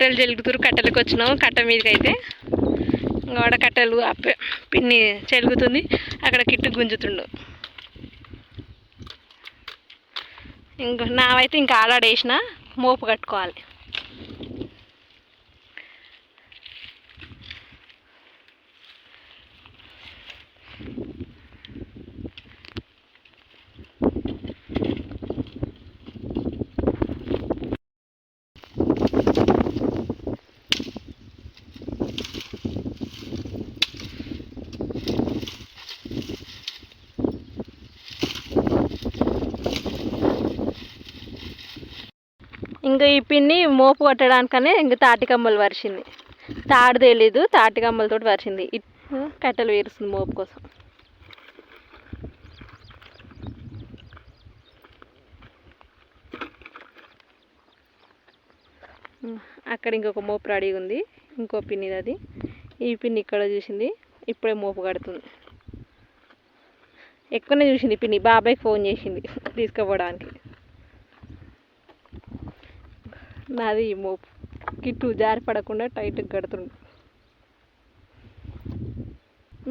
కట్టెలు చెలుగుతురు. కట్టెలకు వచ్చినాము. కట్ట మీదకి అయితే ఇంకా కట్టెలు పిన్ని చెలుగుతుంది. అక్కడ కిట్టు గుంజుతుండు. ఇంకా నావైతే ఇంకా ఆడాడేసిన మోపు కట్టుకోవాలి. ఇంకా ఈ పిన్ని మోపు కొట్టడానికనే ఇంక తాటికమ్మలు వరిచింది. తాడు తెలీదు, తాటికమ్మలతో వరిచింది. కట్టెలు వేరుస్తుంది మోపు కోసం. అక్కడ ఇంకొక మోపు రెడీగా ఉంది. ఇంకో పిన్నిది అది. ఈ పిన్ని ఇక్కడ చూసింది. ఇప్పుడే మోపు కడుతుంది. ఎక్కువనే చూసింది పిన్ని. బాబాయ్కి ఫోన్ చేసింది తీసుకుపోవడానికి. నాది మోపు. కిట్టు జారి పడకుండా టైట్గా కడుతుండు.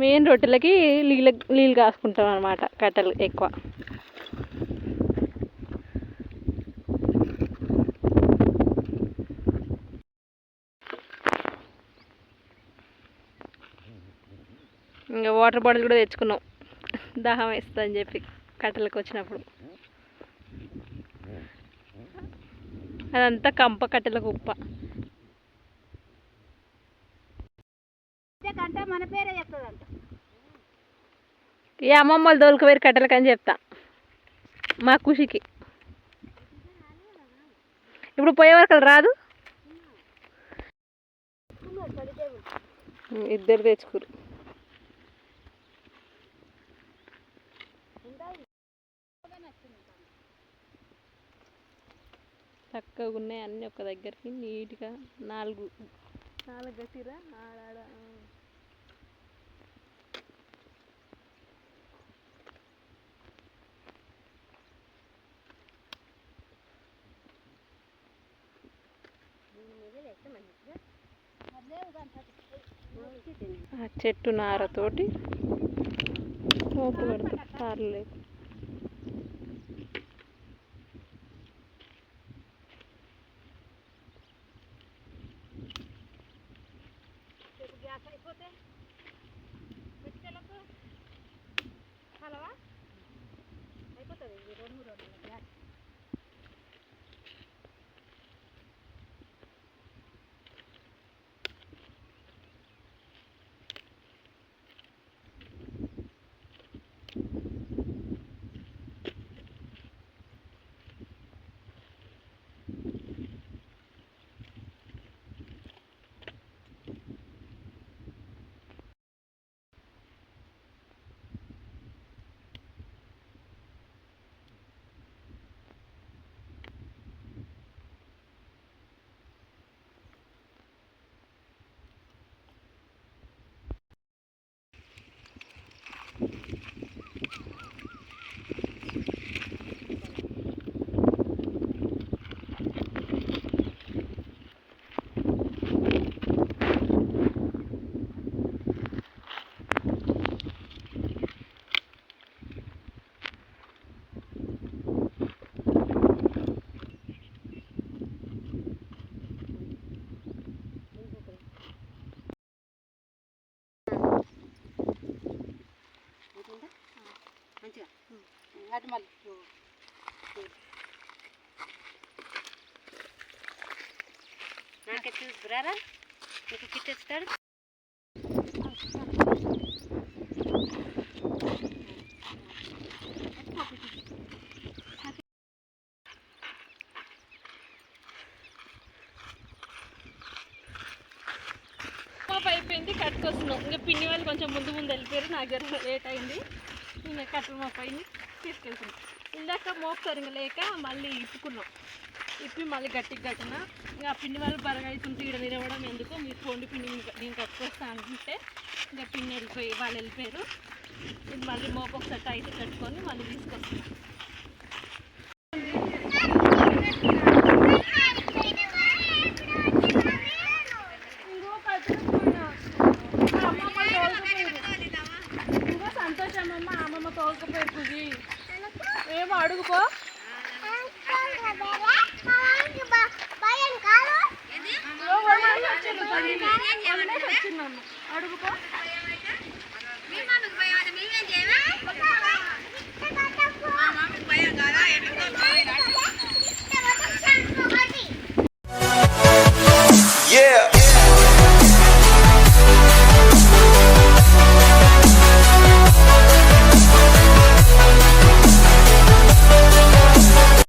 మెయిన్ రొట్టెలకి నీళ్ళు కాసుకుంటాం అన్నమాట. కట్టెలు ఎక్కువ. ఇంకా వాటర్ బాటిల్ కూడా తెచ్చుకున్నాం, దాహం వేస్తుందని చెప్పి కట్టెలకు వచ్చినప్పుడు. అదంతా కంప, కట్టెలకు ఉప్ప. మన పేరే చెప్తుందంట. ఈ అమ్మమ్మలు దోలుకువేరు కట్టెలకు అని చెప్తా మా ఖుషికి. ఇప్పుడు పోయే వరకు రాదు. ఇద్దరు తెచ్చుకోరు. చక్కగా ఉన్నాయి అన్నీ ఒక దగ్గరికి నీట్గా. నాలుగు గట్టిరా ఆడాడ. ఆ చెట్టు నారతోటి మోపు కడతారు. తారలు లేవు. నాకే చూసుకురారా నీకు కిట్టేస్తాడు. అయిపోయింది. కట్టుకొస్తున్నాం. ఇంకా పిన్ని వాళ్ళు కొంచెం ముందు వెళ్ళిపోయారు. నాకు లేట్ అయింది. ఇంకా కట్టలు మా పైన తీసుకెళ్తున్నాం. ఇందాక మోపుతారు ఇంకా లేక మళ్ళీ ఇప్పుకున్నాం. ఇప్పి మళ్ళీ గట్టికి కట్టిన. ఇంకా పిన్ని వాళ్ళు బరగైతుంటే ఇక్కడ నిలవడం ఎందుకు, మీరు పోండి పిన్ని నేను కట్టుకొస్తా అంటే ఇంకా పిన్ని వాళ్ళు వెళ్ళిపోయారు. ఇది మళ్ళీ మోపు ఒకసారి టైట్ కట్టుకొని మళ్ళీ తీసుకొస్తాం. ఊకపోయి పుగి ఏమో అడుగుపో. వచ్చింది నన్ను అడుగుపో.